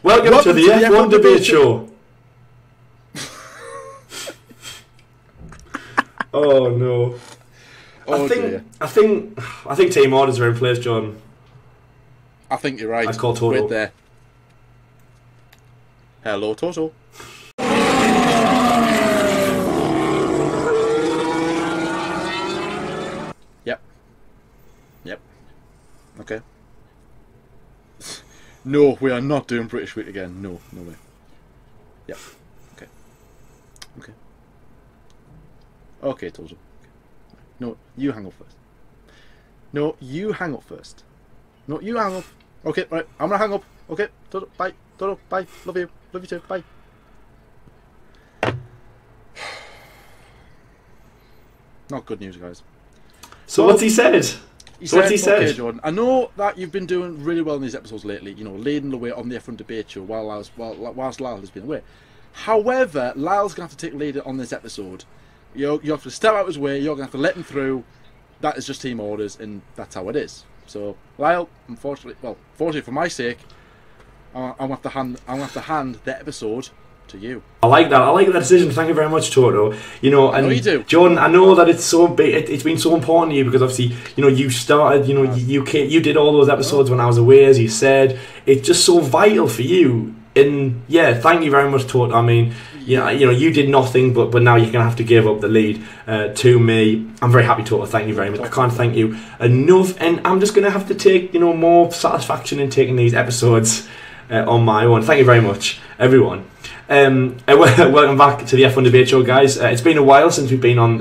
Welcome to the F1 debate show. Oh no! Oh, I think team orders are in place, John. I think you're right. I call Toto. Right there. Hello, Toto. Yep. Okay. No, we are not doing British Week again. No way. Yep. Okay. Okay, Toto. Okay. No, you hang up first. No, you hang up first. No, you hang up. Okay, right. I'm gonna hang up. Okay, Toto, bye. Toto, bye. Love you. Love you too. Bye. Not good news, guys. So what's he said? What's he said? Okay, Jordan, I know that you've been doing really well in these episodes lately. You know, leading the way on the F1 debate show whilst Lyle has been away. However, Lyle's gonna have to take lead on this episode. You have to step out his way. You're gonna have to let him through. That is just team orders, and that's how it is. So, Lyle, fortunately for my sake, I'm gonna have to hand the episode to you. I like that. I like that decision. Thank you very much, Toto. You know, and you do. John, I know that it's so big. It's been so important to you because obviously, you know, you started. You know, you did all those episodes when I was away, as you said. It's just so vital for you. And yeah, thank you very much, Toto. I mean, you know, you did nothing, but now you're gonna have to give up the lead to me. I'm very happy, Toto. Thank you very much. I can't thank you enough, and I'm just gonna have to take more satisfaction in taking these episodes on my own. Thank you very much, everyone. Welcome back to the F1 debate show, guys. It's been a while since we've been on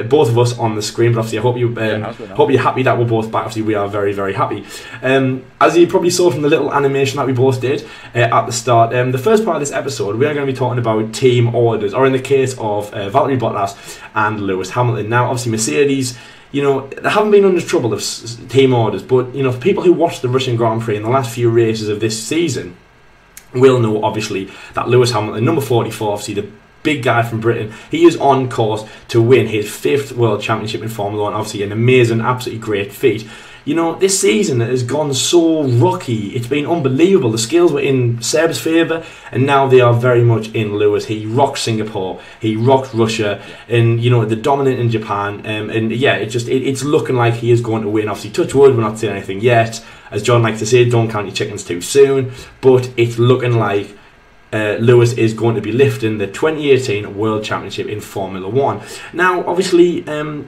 both of us on the screen, but obviously I hope you're happy that we're both back. Obviously we are very, very happy. As you probably saw from the little animation that we both did at the start, the first part of this episode we are going to be talking about team orders, or in the case of Valtteri Bottas and Lewis Hamilton. Now obviously Mercedes, you know, they haven't been under trouble of team orders, but you know, for people who watched the Russian Grand Prix in the last few races of this season will know obviously that Lewis Hamilton, number 44, obviously the big guy from Britain, he is on course to win his 5th World Championship in Formula 1. Obviously an amazing, absolutely great feat. You know, this season has gone so rocky. It's been unbelievable. The scales were in Seb's favour, and now they are very much in Lewis. He rocked Singapore, he rocked Russia, and you know, the dominant in Japan. And yeah, it's looking like he is going to win. Obviously, touch wood, we're not saying anything yet. As John likes to say, don't count your chickens too soon. But it's looking like Lewis is going to be lifting the 2018 World Championship in Formula 1. Now, obviously,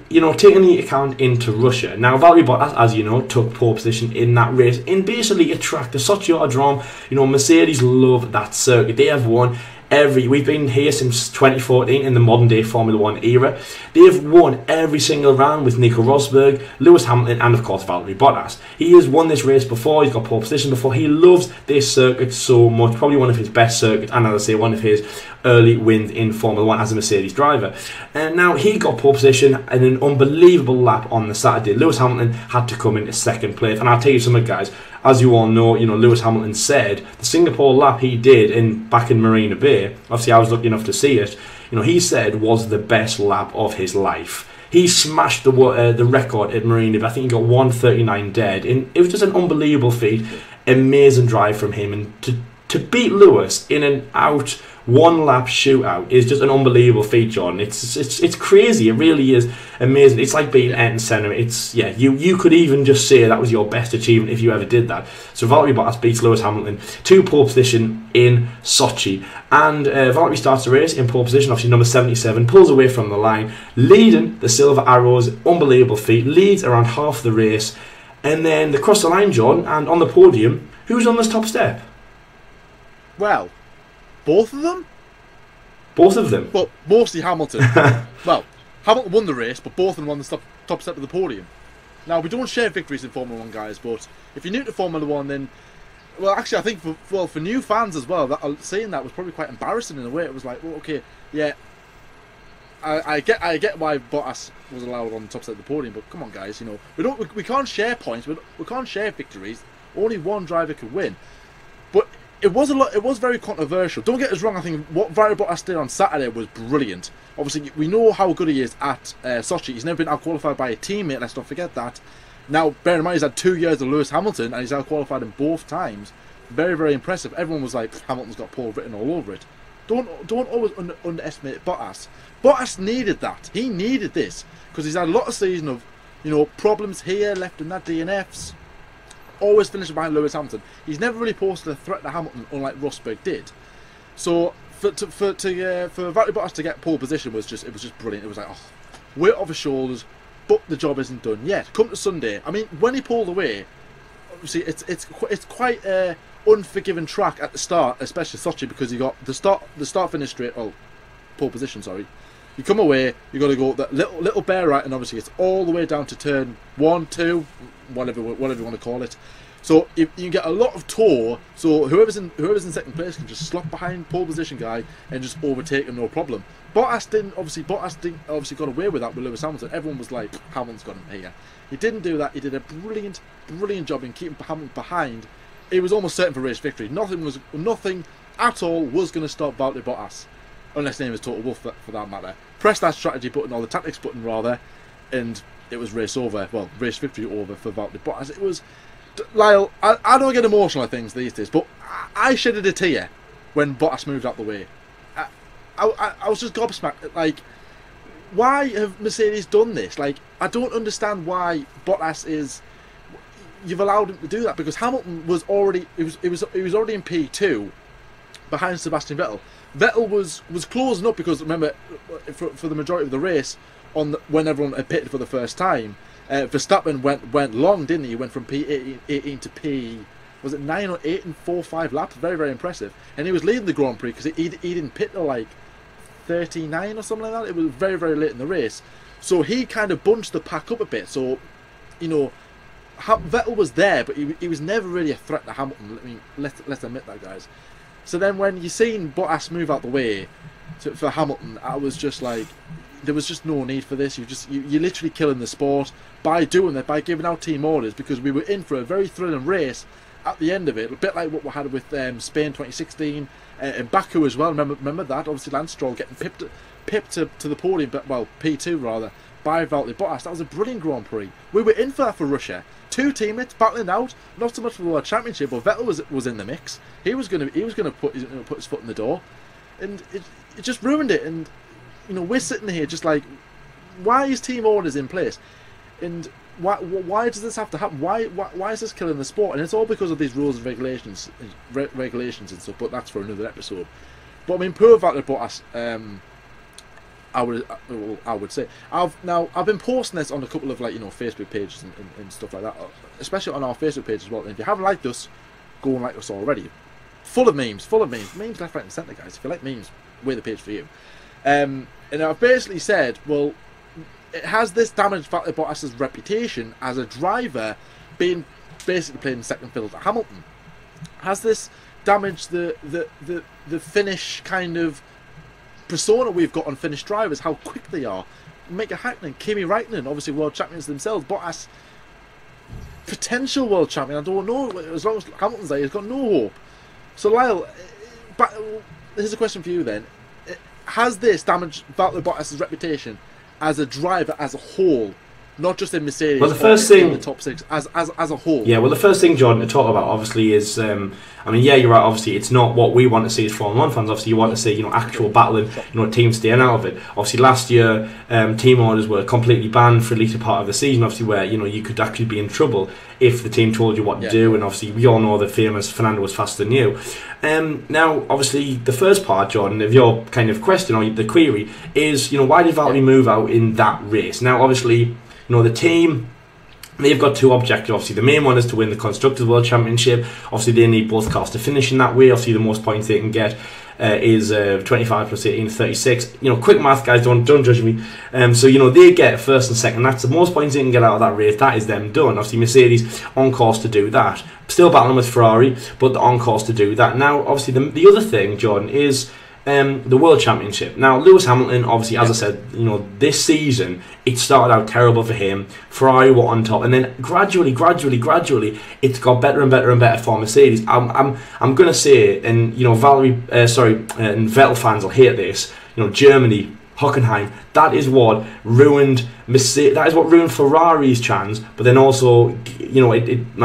you know, taking the account into Russia. Now, Valtteri Bottas, as you know, took pole position in that race in basically a track, the Sochi Autodrome. You know, Mercedes love that circuit. They have won we've been here since 2014 in the modern day Formula 1 era. They've won every single round with Nico Rosberg, Lewis Hamilton, and of course Valtteri Bottas. He has won this race before, he's got pole position before. He loves this circuit so much, probably one of his best circuits, and as I say, one of his early wins in Formula 1 as a Mercedes driver. And now he got pole position in an unbelievable lap on the Saturday. Lewis Hamilton had to come into second place, and I'll tell you something, guys. As you all know, Lewis Hamilton said the Singapore lap he did back in Marina Bay, obviously I was lucky enough to see it, he said was the best lap of his life. He smashed the record at Marina Bay. I think he got 1:39 dead, and it was just an unbelievable feat. Amazing drive from him, and to beat Lewis in an one lap shootout is just an unbelievable feat, Jordan. It's crazy. It really is amazing. It's like beating Ayrton Senna. You could even just say that was your best achievement if you ever did that. So Valtteri Bottas beats Lewis Hamilton to pole position in Sochi, and Valtteri starts the race in pole position. Obviously number 77 pulls away from the line, leading the Silver Arrows. Unbelievable feat. Leads around half the race, and then they cross the line, Jordan, and on the podium, who's on this top step? Well, both of them? Both of them? But mostly Hamilton. Well, Hamilton won the race, but both of them on the top step of the podium. Now, we don't share victories in Formula 1, guys, but if you're new to Formula 1, then... Well, actually, I think for new fans as well, saying that was probably quite embarrassing in a way. It was like, well, okay, yeah, I get why Bottas was allowed on the top step of the podium, but come on, guys, we can't share points, we can't share victories. Only one driver could win. But it was very controversial. Don't get us wrong, I think what Valtteri Bottas did on Saturday was brilliant. Obviously, we know how good he is at Sochi. He's never been out-qualified by a teammate, let's not forget that. Now, bear in mind, he's had 2 years of Lewis Hamilton, and he's out-qualified him both times. very, very impressive. Everyone was like, Hamilton's got pole written all over it. Don't always underestimate Bottas. Bottas needed that. He needed this because he's had a lot of season of, problems here, left and that, DNFs. Always finishing behind Lewis Hamilton. He's never really posted a threat to Hamilton, unlike Rosberg did. So for Valtteri Bottas to get pole position was just brilliant. It was like, weight off his shoulders, but the job isn't done yet. Come to Sunday. I mean, when he pulled away, obviously it's quite a unforgiving track at the start, especially Sochi, because you got the start finish straight. Oh, pole position. Sorry. You come away, you got to go that little bear right, and obviously it's all the way down to turn 1, 2, whatever you want to call it. So if you get a lot of tour, so whoever's in second place can just slot behind pole position guy and just overtake him, no problem. Bottas didn't obviously got away with that with Lewis Hamilton. Everyone was like, Hamilton's got him here. He didn't do that. He did a brilliant job in keeping Hamilton behind. It was almost certain for race victory. Nothing at all was going to stop Valtteri Bottas, unless his name is Total Wolff for that matter. Press that strategy button, or the tactics button rather, and it was race over. Well, race victory over for Valtteri Bottas. It was, Lyle, I don't get emotional at things these days, but I shedded a tear when Bottas moved out the way. I was just gobsmacked. Like, why have Mercedes done this? Like, I don't understand why Bottas is. You've allowed him to do that because Hamilton was already he was already in P2 behind Sebastian Vettel. Vettel was closing up because remember for the majority of the race when everyone had pitted for the first time, Verstappen went long, didn't he? He went from P18 to P, was it 9 or 8 and 4-5 laps? Very, very impressive. And he was leading the Grand Prix because he didn't pit till like 39 or something like that. It was very, very late in the race. So he kind of bunched the pack up a bit. So, Vettel was there, but he was never really a threat to Hamilton. I mean, let's admit that, guys. So then when you seen Bottas move out the way for Hamilton, I was just like, there was just no need for this. You're literally killing the sport by doing that, by giving out team orders, because we were in for a very thrilling race at the end of it, a bit like what we had with Spain 2016 and Baku as well. Remember that? Obviously Lance Stroll getting pipped to the podium, but well, P2 rather, by Valtteri Bottas. That was a brilliant Grand Prix. We were in for that for Russia. Two teammates battling out, not so much for the World Championship, but Vettel was in the mix. He was going to put his foot in the door, and it just ruined it. And we're sitting here just like, why is team orders in place, and why does this have to happen? Why is this killing the sport? And it's all because of these rules and regulations and stuff. But that's for another episode. But I mean, poor Valtteri Bottas. I would say I've been posting this on a couple of Facebook pages and stuff like that, especially on our Facebook page as well. And if you haven't liked us, go and like us already. Full of memes left, right, and centre, guys. If you like memes, we're the page for you. And I've basically said, well, it has this damaged Valtteri Bottas' reputation as a driver, being basically playing second fiddle to Hamilton. Has this damaged the Finnish kind of persona we've got on Finnish drivers, how quick they are? Mika Häkkinen, Kimi Räikkönen, obviously world champions themselves. Bottas, potential world champion, I don't know. As long as Hamilton's there, he's got no hope. So Lyle, here's a question for you then. Has this damaged Valtteri Bottas' reputation as a driver as a whole, not just in Mercedes, well, the first thing in the top six, as a whole? Yeah, well, the first thing, Jordan, to talk about obviously is, you're right. Obviously, it's not what we want to see as Formula One fans. Obviously, you want to see actual battling, teams staying out of it. Obviously, last year team orders were completely banned for at least a part of the season. Obviously, where you could actually be in trouble if the team told you what to do. And obviously, we all know the famous Fernando was faster than you. Now, obviously, the first part, Jordan, of your kind of question or the query is, why did Valtteri move out in that race? Now, obviously, the team, they've got two objectives. Obviously, the main one is to win the Constructors' World Championship. Obviously, they need both cars to finish in that way. Obviously, the most points they can get is 25 plus 18 is 36. Quick math, guys, don't judge me. So, they get first and second. That's the most points they can get out of that race. That is them done. Obviously, Mercedes on course to do that. Still battling with Ferrari, but they're on course to do that. Now, obviously, the other thing, Jordan, is the World Championship. Now, Lewis Hamilton, obviously, as I said, this season, it started out terrible for him. Ferrari were on top, and then gradually, it's got better and better and better for Mercedes. I'm going to say, and and Vettel fans will hate this. Germany Hockenheim. That is what ruined That is what ruined Ferrari's chance. But then also, you know, I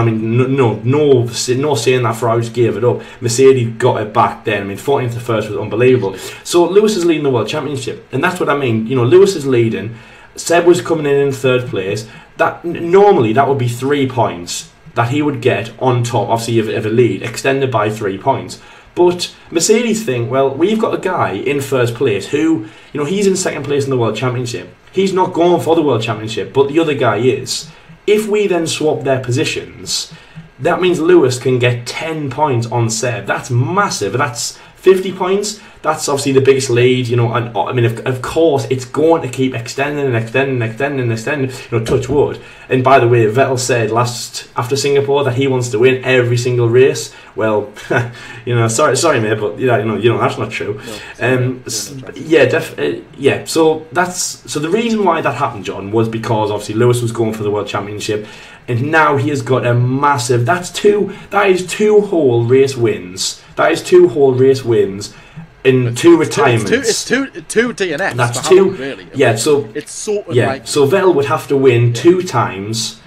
mean, no saying that Ferrari just gave it up. Mercedes got it back then. I mean, 14th to first was unbelievable. So Lewis is leading the World Championship, and that's what I mean. You know, Lewis is leading. Seb was coming in third place. That normally that would be 3 points that he would get on top, obviously, of a lead, extended by 3 points. But Mercedes think, well, we've got a guy in first place who, you know, he's in second place in the World Championship. He's not going for the World Championship, but the other guy is. If we then swap their positions, that means Lewis can get 10 points on Seb. That's massive. That's 50 points. That's obviously the biggest lead, you know, and I mean, of course, it's going to keep extending and extending and extending and extending, you know, touch wood. And by the way, Vettel said after Singapore that he wants to win every single race. Well, you know, sorry, mate, but you know, that's not true. No, yeah. So the reason why that happened, John, was because obviously Lewis was going for the World Championship, and now he has got a massive. That is two whole race wins. That is 2 whole race wins. In 2 retirements. It's two DNFs. That's 2. Really. Yeah, so it's sort of like, so Vettel would have to win 2 times,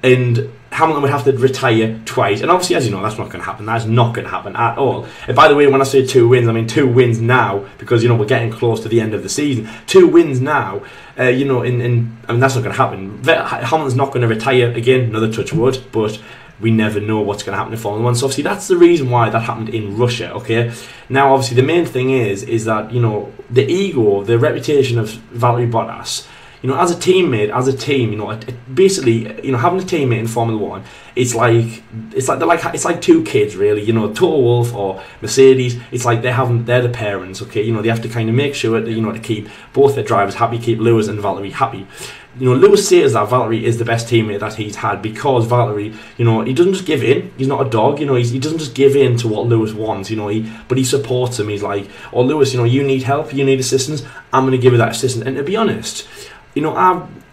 and Hamilton would have to retire twice. And obviously, as you know, that's not going to happen. That's not going to happen at all. And by the way, when I say 2 wins, I mean 2 wins now, because you know we're getting close to the end of the season. 2 wins now. You know, I mean that's not going to happen. Hamilton's not going to retire again. Another touch wood, but we never know what's going to happen in Formula 1. So obviously that's the reason why that happened in Russia, okay? Now obviously the main thing is that, you know, the ego, the reputation of Valtteri Bottas, you know, as a teammate, as a team, you know, basically, you know, having a teammate in Formula 1, it's like 2 kids, really, you know, Toto Wolff or Mercedes. It's like they're the parents, okay? You know, they have to kind of make sure that, you know, to keep both their drivers happy, keep Lewis and Valtteri happy. You know, Lewis says that Valtteri is the best teammate that he's had because Valtteri, you know, he doesn't just give in. He's not a dog, you know. He doesn't just give in to what Lewis wants, you know. But he supports him. He's like, "Oh, Lewis, you know, you need help, you need assistance. I'm going to give you that assistance." And to be honest, you know,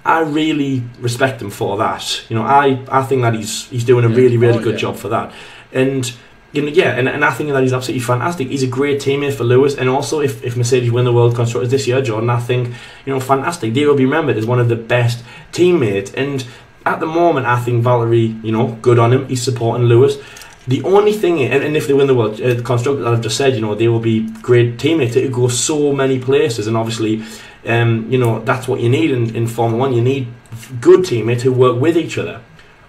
I really respect him for that. You know, I think that he's doing a really good job for that. And you know, and I think that he's absolutely fantastic. He's a great teammate for Lewis, and also if Mercedes win the World Constructors this year, Jordan, I think, you know, fantastic. They will be remembered as one of the best teammates. And at the moment, I think Valtteri, you know, good on him. He's supporting Lewis. The only thing, and if they win the World Constructors, I've just said, you know, they will be great teammates. It will go so many places, and obviously, you know, that's what you need in Formula 1. You need good teammates who work with each other.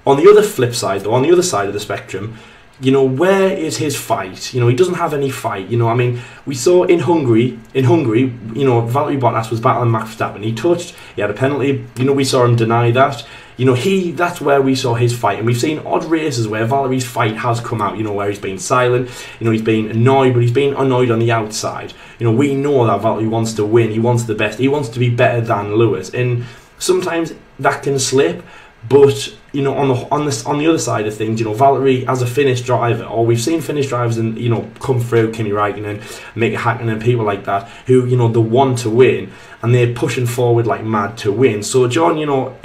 On the other flip side, though, on the other side of the spectrum, you know, where is his fight? You know, he doesn't have any fight. You know, I mean, we saw in Hungary, you know, Valtteri Bottas was battling Max Verstappen. He had a penalty. You know, we saw him deny that. You know, that's where we saw his fight. And we've seen odd races where Valtteri's fight has come out, you know, where he's been silent, you know, he's been annoyed, but he's been annoyed on the outside. You know, we know that Valtteri wants to win. He wants the best. He wants to be better than Lewis. And sometimes that can slip. But you know, on the other side of things, you know, Valtteri as a finished driver, or we've seen finished drivers and you know come through, Kimi Räikkönen, Mika Häkkinen, and people like that who, you know, they want to win and they're pushing forward like mad to win. So John, you know,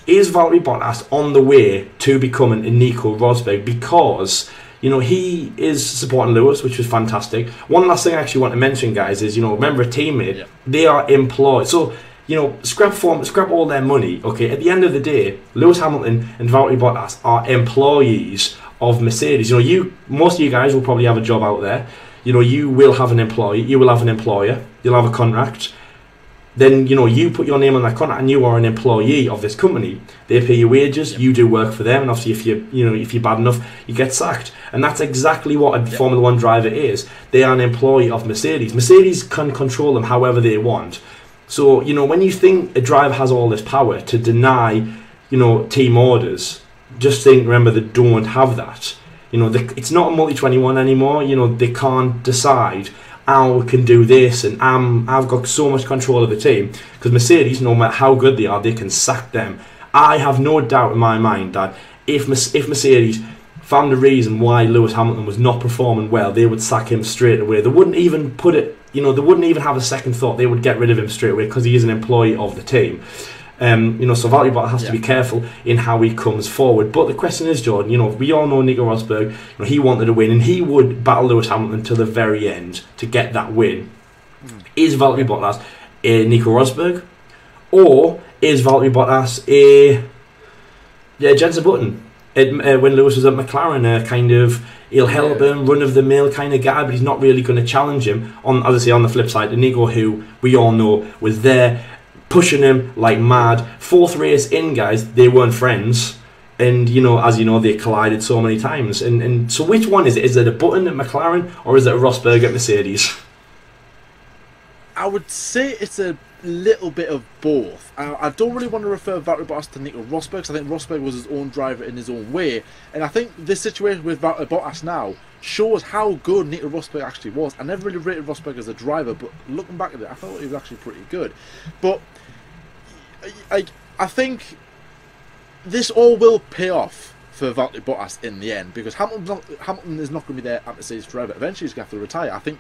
is Valtteri Bottas on the way to becoming a Nico Rosberg? Because you know, he is supporting Lewis, which was fantastic. One last thing I actually want to mention, guys, is, you know, remember a teammate, they are employed. So you know, scrap all their money, okay? At the end of the day, Lewis Hamilton and Valtteri Bottas are employees of Mercedes. You know, most of you guys will probably have a job out there. You know, you will have an employee, you will have an employer, you'll have a contract. Then, you know, you put your name on that contract and you are an employee of this company. They pay your wages, you do work for them, and obviously if you're bad enough, you get sacked. And that's exactly what a Formula 1 driver is. They are an employee of Mercedes. Mercedes can control them however they want. So, you know, when you think a driver has all this power to deny, you know, team orders, just remember they don't have that. You know, it's not a multi-21 anymore. You know, they can't decide, I can do this and I've got so much control of the team. Because Mercedes, no matter how good they are, they can sack them. I have no doubt in my mind that if Mercedes found a reason why Lewis Hamilton was not performing well, they would sack him straight away. They wouldn't even put it, you know, they wouldn't even have a second thought. They would get rid of him straight away because he is an employee of the team. You know, so Valtteri Bottas has to be careful in how he comes forward. But the question is, Jordan, you know, we all know Nico Rosberg, you know, he wanted to win and he would battle Lewis Hamilton to the very end to get that win. Is Valtteri Bottas Nico Rosberg, or is Valtteri Bottas a Jensen Button? When Lewis was at McLaren, kind of, he'll help him, run-of-the-mill kind of guy, but he's not really going to challenge him. As I say, on the flip side, Nico, who we all know was there, pushing him like mad. Fourth race in, guys, they weren't friends. And, as you know, they collided so many times. And so which one is it? Is it a Button at McLaren, or is it a Rosberg at Mercedes? I would say it's a little bit of both. I don't really want to refer Valtteri Bottas to Nico Rosberg, because I think Rosberg was his own driver in his own way, and I think this situation with Valtteri Bottas now shows how good Nico Rosberg actually was. I never really rated Rosberg as a driver, but looking back at it, I thought he was actually pretty good. But I think this all will pay off for Valtteri Bottas in the end, because Hamilton is not going to be there at Mercedes forever. Eventually he's going to have to retire. I think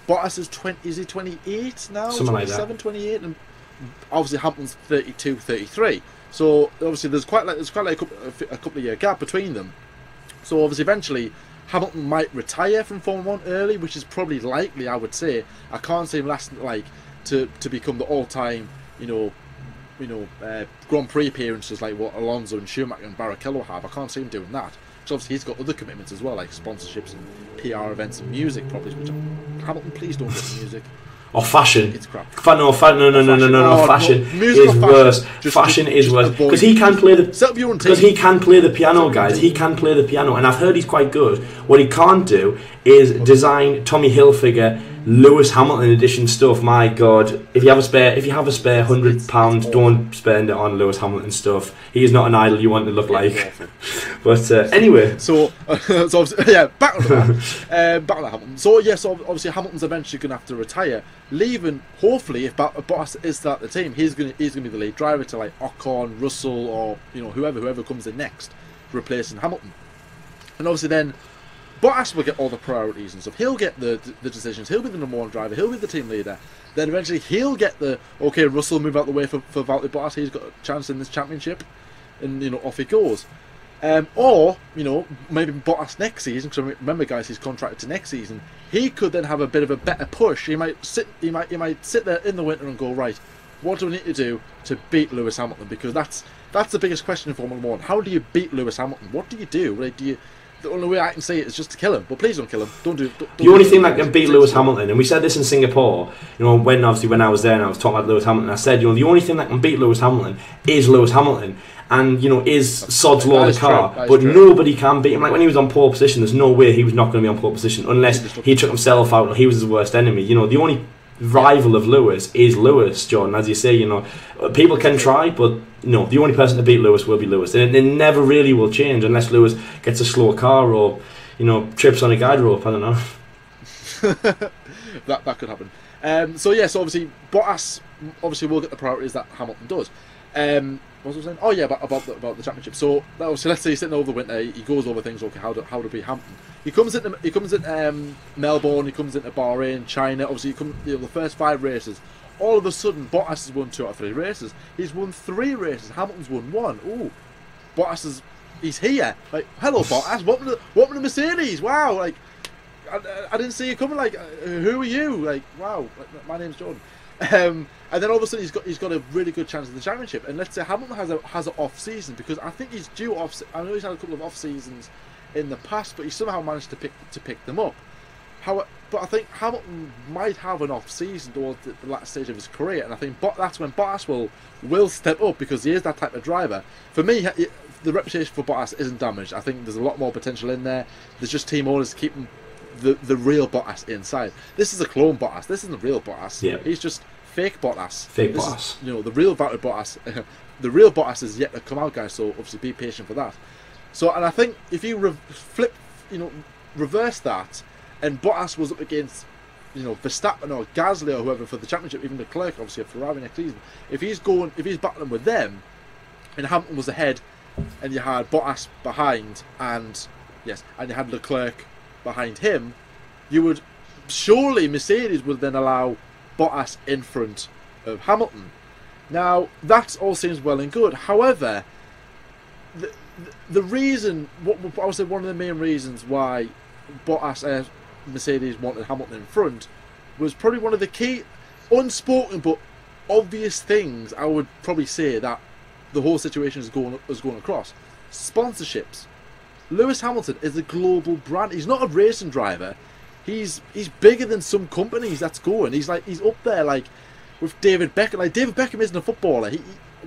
Bottas is he 28 now? Something 27, like that. 28, and obviously Hamilton's 32, 33. So obviously there's quite like a couple of year gap between them. So obviously eventually Hamilton might retire from Formula 1 early, which is probably likely, I would say. I can't see him lasting to become the all-time, Grand Prix appearances like what Alonso and Schumacher and Barrichello have. I can't see him doing that. So obviously he's got other commitments as well, like sponsorships and PR events and music probably. Which Hamilton, please don't get the music. Or fashion. It's crap. No. Fashion is worse. Fashion is worse because he can play the piano, guys. He can play the piano, and I've heard he's quite good. What he can't do is design Tommy Hilfiger, Lewis Hamilton edition stuff. My God, if you have a spare £100, don't spend it on Lewis Hamilton stuff. He is not an idol you want to look like. But anyway, so yeah, back on Hamilton. So obviously Hamilton's eventually going to have to retire, leaving. Hopefully, if Bottas is still at the team, he's going to be the lead driver to like Ocon, Russell, or whoever comes in next, replacing Hamilton. And obviously then Bottas will get all the priorities and stuff. He'll get the decisions. He'll be the number one driver. He'll be the team leader. Then eventually he'll get Russell move out the way for Valtteri Bottas. He's got a chance in this championship, and off he goes. Or maybe Bottas next season. Because remember, guys, he's contracted to next season. He could then have a bit of a better push. He might sit there in the winter and go, right, what do we need to do to beat Lewis Hamilton? Because that's the biggest question in Formula 1. How do you beat Lewis Hamilton? What do you do? Like, the only way I can say it is just to kill him. But please don't kill him. Don't the only thing that can beat Lewis Hamilton, and we said this in Singapore, when I was there and I was talking about Lewis Hamilton, I said, the only thing that can beat Lewis Hamilton is Lewis Hamilton. And, is Sod's Law the car. But nobody can beat him. Like when he was on pole position, there's no way he was not going to be on pole position unless he took himself out or he was his worst enemy. The only rival of Lewis is Lewis, Jordan. As you say, people can try, but the only person to beat Lewis will be Lewis, and it never really will change unless Lewis gets a slow car or trips on a guide rope. I don't know. that could happen. So obviously Bottas will get the priorities that Hamilton does. What was I saying? Oh yeah, about the championship. So obviously, let's say he's sitting over the winter. He goes over things. Okay, how to beat Hamilton. He comes into Melbourne. He comes into Bahrain, China. Obviously, the first 5 races. All of a sudden, Bottas has won 2 out of 3 races. He's won 3 races. Hamilton's won 1. Ooh, he's here. Like, hello, Bottas. What the Mercedes? Wow. Like, I didn't see you coming. Like, who are you? Like, wow. My name's Jordan. And then all of a sudden he's got a really good chance of the championship. And let's say Hamilton has an off season, because I think he's due off. I know he's had a couple of off seasons in the past, but he somehow managed to pick them up. But I think Hamilton might have an off season towards the last stage of his career, and I think that's when Bottas will step up, because he is that type of driver. For me, the reputation for Bottas isn't damaged. I think there's a lot more potential in there. There's just team owners keeping the real Bottas inside. This is a clone Bottas. This isn't the real Bottas. Yeah. He's just fake Bottas. Bottas. The real Valtteri Bottas. The real Bottas is yet to come out, guys. So obviously be patient for that. So, and I think if you reverse that, and Bottas was up against Verstappen or Gasly or whoever for the championship, even Leclerc obviously at Ferrari next season. If he's battling with them, and Hamilton was ahead, and you had Bottas behind, and you had Leclerc behind him, surely Mercedes would then allow Bottas in front of Hamilton. Now that all seems well and good. However, the reason, I would say one of the main reasons why Mercedes wanted Hamilton in front was probably one of the key unspoken but obvious things I would probably say that the whole situation is going across. Sponsorships. Lewis Hamilton is a global brand. He's not a racing driver. He's bigger than some companies that's going. He's up there like with David Beckham. Like David Beckham isn't a footballer.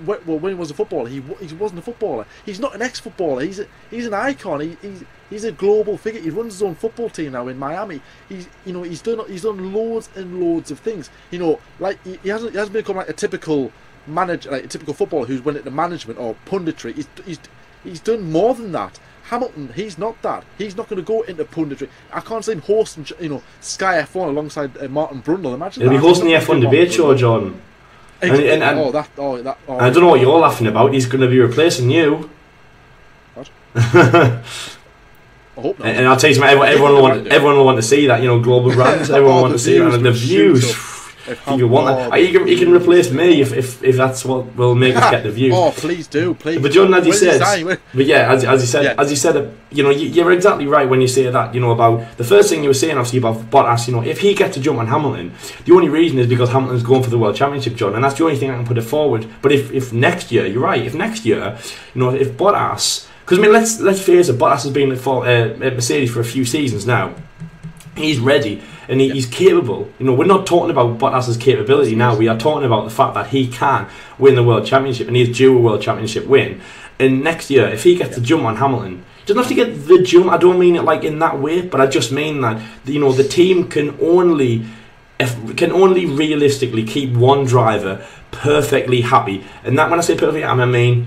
When he was a footballer, he wasn't a footballer. He's not an ex-footballer. He's an icon. He's a global figure. He runs his own football team now in Miami. He's done loads and loads of things. Like he hasn't become like a typical manager, like a typical footballer who's went into management or punditry. He's done more than that. Hamilton, he's not that. He's not going to go into punditry. I can't see him hosting, Sky F1 alongside Martin Brundle. Imagine he'll be hosting the F1 debate show, John. I don't know what you're laughing about. He's going to be replacing you. What? I hope not. And I'll tell you something. Everyone will want to see that. Global brands. Everyone will want to see that. And the views. You want that? You can replace me if that's what will make us get the views. Oh, please do, please. But John, as you said, as you said, you're exactly right when you say that. About the first thing you were saying, obviously about Bottas. If he gets a jump on Hamilton, the only reason is because Hamilton's going for the World Championship, John, and that's the only thing I can put it forward. But if next year, you're right. If next year, if Bottas, because let's face it, Bottas has been at Mercedes for a few seasons now. He's ready and he's capable. We're not talking about Bottas's capability now. We are talking about the fact that he can win the World Championship and he's due a World Championship win. And next year, if he gets the jump on Hamilton, he doesn't have to get the jump. I don't mean it like in that way, but I just mean that the team can only realistically keep one driver perfectly happy. And that when I say perfectly happy, I mean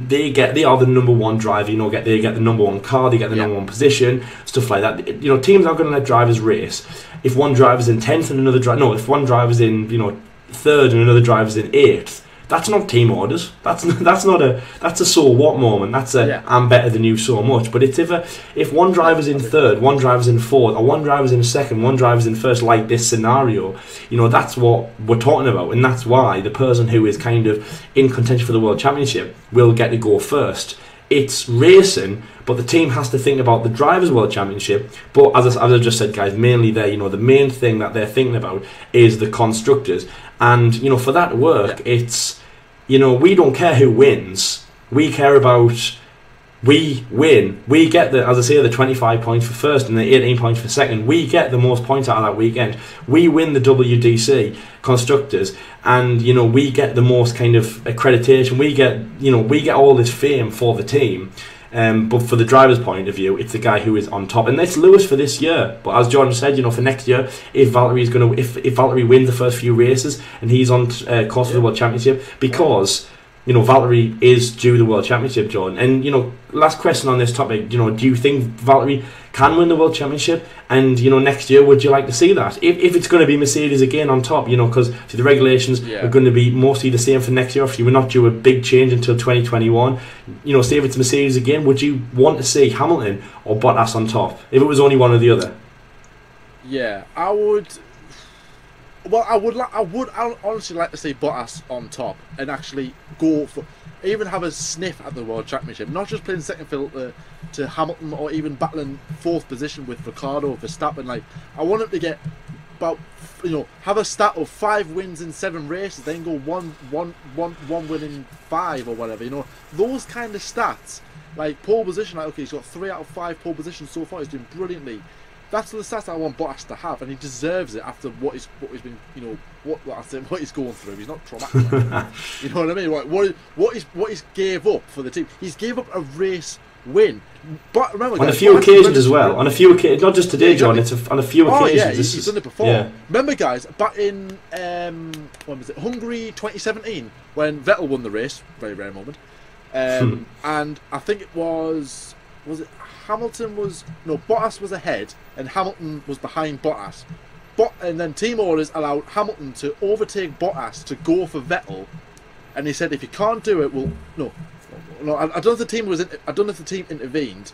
they are the number one driver. They get the number one car, they get the number one position, stuff like that. Teams aren't going to let drivers race if one driver's in 10th and another driver. No, if one driver's in 3rd and another driver's in 8th. That's not team orders. That's a so what moment. That's I'm better than you so much. But it's if one driver's in 3rd, one driver's in 4th, or one driver's in 2nd, one driver's in 1st, like this scenario, that's what we're talking about, and that's why the person who is kind of in contention for the World Championship will get to go first. It's racing, but the team has to think about the Drivers' World Championship. But as I just said, guys, mainly the main thing that they're thinking about is the constructors. And for that to work, it's we don't care who wins. We care about we win. We get the 25 points for first and the 18 points for second. We get the most points out of that weekend. We win the WDC constructors, and we get the most kind of accreditation. We get all this fame for the team. But for the driver's point of view, it's the guy who is on top, and that's Lewis for this year. But as Jordan said, for next year, if Valtteri wins the first few races and he's on course for the World Championship, because Valtteri is due the World Championship, Jordan. And last question on this topic, do you think Valtteri can win the World Championship? And next year, would you like to see that? If it's going to be Mercedes again on top, because the regulations are going to be mostly the same for next year. If you were not due a big change until 2021, say if it's Mercedes again, would you want to see Hamilton or Bottas on top? If it was only one or the other? Yeah, I would. Well, I would honestly like to see Bottas on top and actually go for, even have a sniff at the World Championship, not just playing second fiddle to Hamilton or even battling 4th position with Ricciardo, Verstappen. Like, I want him to get about, have a stat of 5 wins in 7 races, then go one win in 5 or whatever. Those kind of stats, like pole position. Like, okay, he's got 3 out of 5 pole positions so far. He's doing brilliantly. That's the stats I want Bottas to have, and he deserves it after what he's been, what he's going through. He's not traumatic. You know what I mean? Like, what he's gave up for the team. He's gave up a race win. But remember, on a few occasions as well. On a few occasions, not just today, John. It's on a few occasions. Yeah, he's done it before. Yeah. Remember, guys, back in when was it? Hungary 2017, when Vettel won the race. Very rare moment. And I think it was it Bottas was ahead and Hamilton was behind Bottas. And then team orders allowed Hamilton to overtake Bottas to go for Vettel, and he said if you can't do it, no. I don't know if the team I don't know if the team intervened,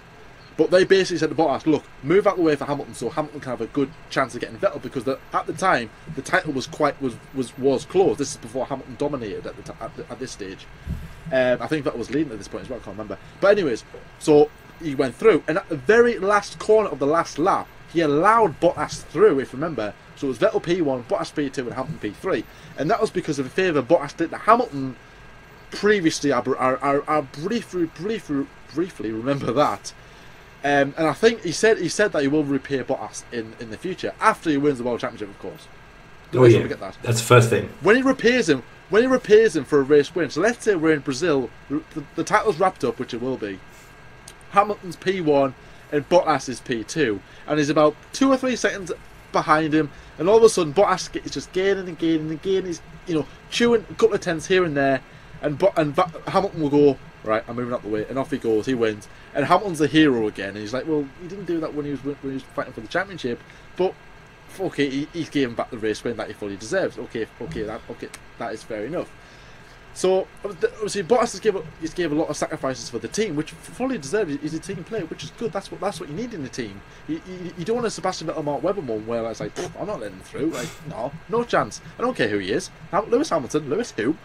but they basically said to Bottas, look, move out the way for Hamilton so Hamilton can have a good chance of getting Vettel, because at the time the title was close. This is before Hamilton dominated at this stage. I think Vettel was leading at this point as well. I can't remember. But anyways, so he went through, and at the very last corner of the last lap, he allowed Bottas through, if you remember. So it was Vettel P1, Bottas P2 and Hamilton P3. And that was because of a favour Bottas did to Hamilton previously. I briefly remember that. And I think he said that he will repay Bottas in the future, after he wins the World Championship, of course. Oh yeah, that. That's the first thing. When he repairs him for a race win, so let's say we're in Brazil, the title's wrapped up, which it will be. Hamilton's P1 and Bottas is P2, and he's about 2 or 3 seconds behind him, and all of a sudden Bottas is just gaining and gaining and gaining. He's, you know, chewing a couple of tenths here and there, and Hamilton will go, right, I'm moving up the way, and off he goes, he wins, and Hamilton's a hero again, and he's like, well, he didn't do that when he was fighting for the championship, but okay, he gave him back the race win that he fully deserves. Okay, that is fair enough. So obviously Bottas has gave a lot of sacrifices for the team, which fully deserved. He's a team player, which is good. That's what you need in the team. You don't want a Sebastian Vettel, Mark Webber one where it's like, I'm not letting him through. Like, no chance. I don't care who he is. Lewis Hamilton, Lewis who?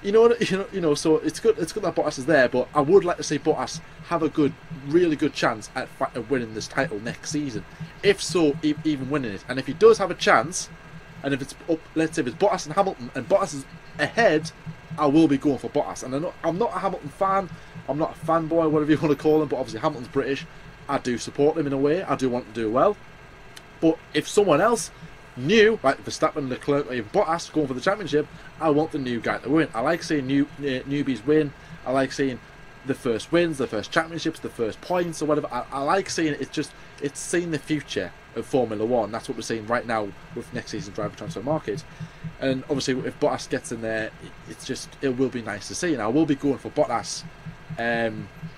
You know. So it's good. It's good that Bottas is there, but I would like to see Bottas have a really good chance at winning this title next season. If so, even winning it. And if he does have a chance, and if it's up, let's say if it's Bottas and Hamilton, and Bottas is ahead, I will be going for Bottas. And I'm not a Hamilton fan. I'm not a fanboy, whatever you want to call him. But obviously Hamilton's British. I do support him in a way. I do want to do well. But if someone else new, like Verstappen, Leclerc, or even Bottas going for the championship, I want the new guy to win. I like seeing newbies win. I like seeing the first wins, the first championships, the first points, or whatever. I like seeing it. It's seeing the future of Formula One. That's what we're seeing right now with next season's driver transfer market. And obviously, if Bottas gets in there, it will be nice to see. And I will be going for Bottas,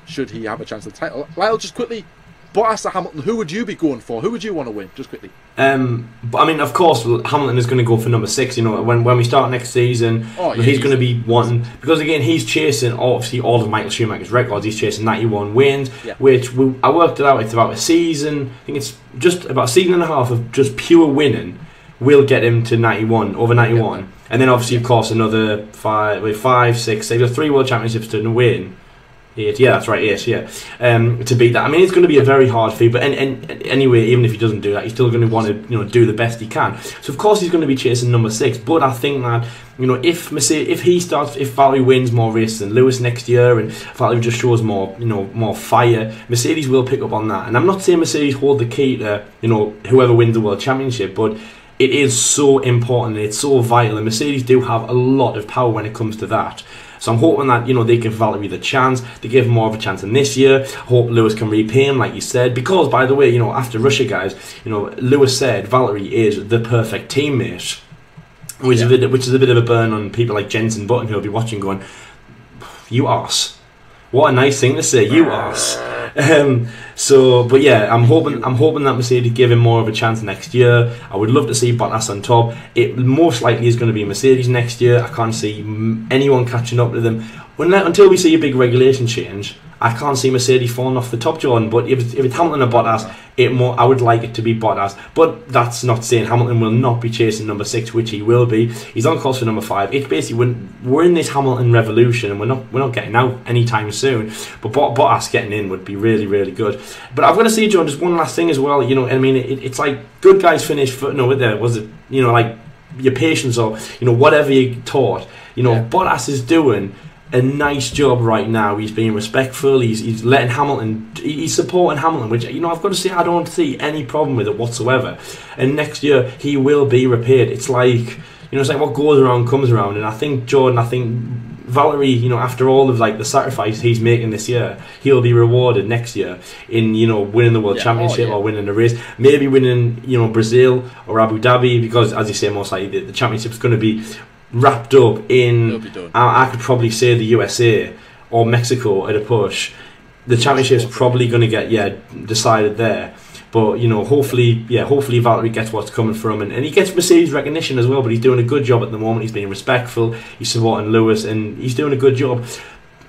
should he have a chance at the title. Lyle, just quickly, Bottas or Hamilton, who would you be going for? Who would you want to win? Just quickly. But I mean, of course, Hamilton is going to go for number 6. You know, when we start next season, he's going to be wanting, because again, he's chasing obviously all of Michael Schumacher's records. He's chasing 91 wins, which I worked it out. It's about a season. I think it's just about a season and a half of just pure winning will get him to 91, over 91, and then obviously, of course, another 5, 6, 7, 3 World Championships to win. 8, yeah, that's right, 8, yeah. To beat that, I mean, it's going to be a very hard feat. But anyway, even if he doesn't do that, he's still going to want to, do the best he can. So of course he's going to be chasing number 6. But I think that, if Valtteri wins more races than Lewis next year, and Valtteri just shows more fire, Mercedes will pick up on that. And I'm not saying Mercedes hold the key to, whoever wins the World Championship, but it is so important and it's so vital. And Mercedes do have a lot of power when it comes to that. So I'm hoping that, they give Valtteri the chance. They give him more of a chance than this year. I hope Lewis can repay him, like you said. Because, by the way, after Russia, guys, Lewis said Valtteri is the perfect teammate. Which is a bit of a burn on people like Jensen Button, who'll be watching going, you arse. What a nice thing to say, you arse. But yeah, I'm hoping that Mercedes give him more of a chance next year. I would love to see Bottas on top. It most likely is going to be Mercedes next year. I can't see anyone catching up to them until we see a big regulation change. I can't see Mercedes falling off the top, Jordan. But if it's Hamilton or Bottas, I would like it to be Bottas. But that's not saying Hamilton will not be chasing number 6, which he will be. He's on course for number 5. It's basically we're in this Hamilton revolution, and we're not getting out anytime soon. But Bottas getting in would be really, really good. But I've got to say, John, just one last thing as well. I mean, it's like good guys finish. Was it like your patience or whatever you taught. Bottas is doing a nice job right now. He's being respectful. He's letting Hamilton. He's supporting Hamilton, which I've got to say I don't see any problem with it whatsoever. And next year he will be repaid. It's like it's like what goes around comes around. And I think Valtteri, after all of the sacrifice he's making this year, he'll be rewarded next year in winning the World Championship or winning a race, maybe winning Brazil or Abu Dhabi, because as you say, most likely the championship's going to be wrapped up in, I could probably say the USA or Mexico at a push. The championship's probably going to get decided there. But hopefully Valtteri gets what's coming from him, and he gets Mercedes recognition as well. But he's doing a good job at the moment. He's being respectful. He's supporting Lewis, and he's doing a good job.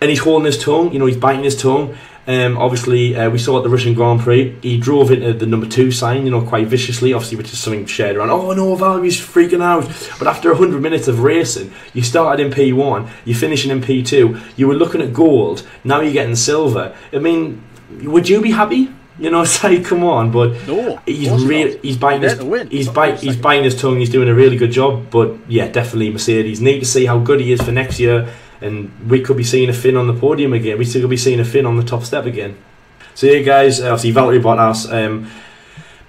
And he's holding his tongue. He's biting his tongue. Obviously, we saw at the Russian Grand Prix, he drove into the number 2 sign, quite viciously, obviously, which is something shared around. Oh no, Valtteri's freaking out. But after 100 minutes of racing, you started in P1, you're finishing in P2, you were looking at gold, now you're getting silver. I mean, would you be happy? You know, it's like, come on, but No, he's biting his tongue. He's doing a really good job, but yeah, definitely Mercedes. Need to see how good he is for next year, and we could be seeing a Finn on the podium again. We still could be seeing a Finn on the top step again. So yeah, guys, obviously Valtteri Bottas.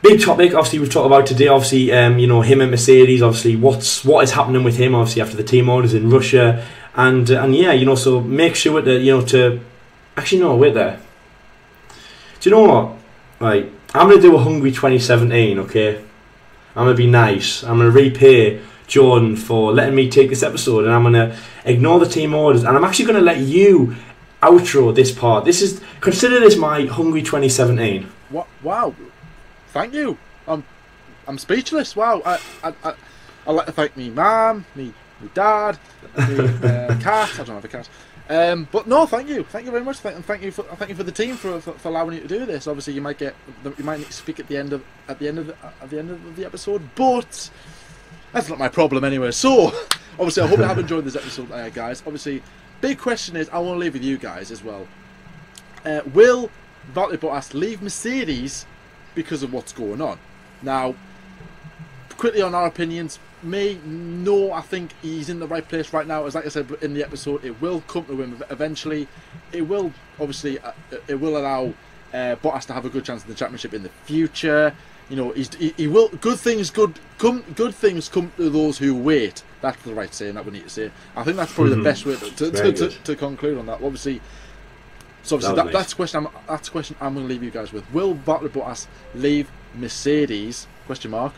Big topic, obviously we've talked about today. Obviously, you know, him and Mercedes. Obviously, what is happening with him? Obviously, after the team orders in Russia, and yeah, you know, so make sure to actually no, wait there. Do you know what? Right, I'm gonna do a Hungary 2017. Okay, I'm gonna be nice. I'm gonna repay Jordan for letting me take this episode, and I'm gonna ignore the team orders, and I'm actually gonna let you outro this part. Consider this my Hungary 2017. What? Wow. Thank you. I'm speechless. Wow. I'd like to thank me mum, me dad, me cat. I don't have a cat. But no, thank you very much. Thank you for the team for allowing you to do this. Obviously, you might speak at the end of the episode, but that's not my problem anyway. So, obviously, I hope you have enjoyed this episode, guys. Obviously, big question is, I want to leave with you guys as well. Will Valtteri Bottas leave Mercedes because of what's going on? Now, quickly on our opinions, no, I think he's in the right place right now. As like I said in the episode, it will come to him eventually. It will obviously it will allow Bottas to have a good chance in the championship in the future. You know, he will. Good things come to those who wait. That's the right saying that we need to say. I think that's probably the best way to conclude on that. Obviously. So obviously that's the question I'm going to leave you guys with. Will Valtteri Bottas leave Mercedes? Question mark.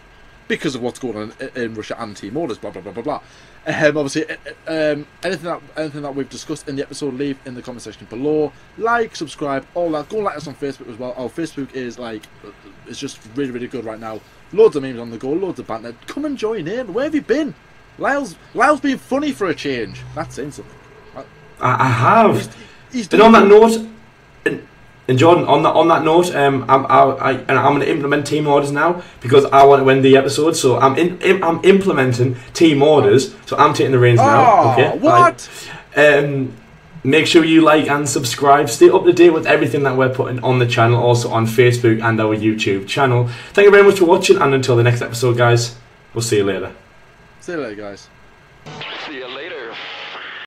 Because of what's going on in Russia and team orders, blah blah blah blah blah. Obviously, anything that we've discussed in the episode, leave in the comment section below. Like, subscribe, all that. Go and like us on Facebook as well. Our Facebook is it's just really really good right now. Loads of memes on the go, loads of banter. Come and join in. Where have you been? Lyle's been funny for a change. That's saying something. I have. He's and on that note, and Jordan, on that note, I'm going to implement team orders now because I want to win the episode. So I'm implementing team orders. So I'm taking the reins now. Okay. What? Make sure you like and subscribe. Stay up to date with everything that we're putting on the channel, also on Facebook and our YouTube channel. Thank you very much for watching, and until the next episode, guys, we'll see you later. See you later, guys. See you later.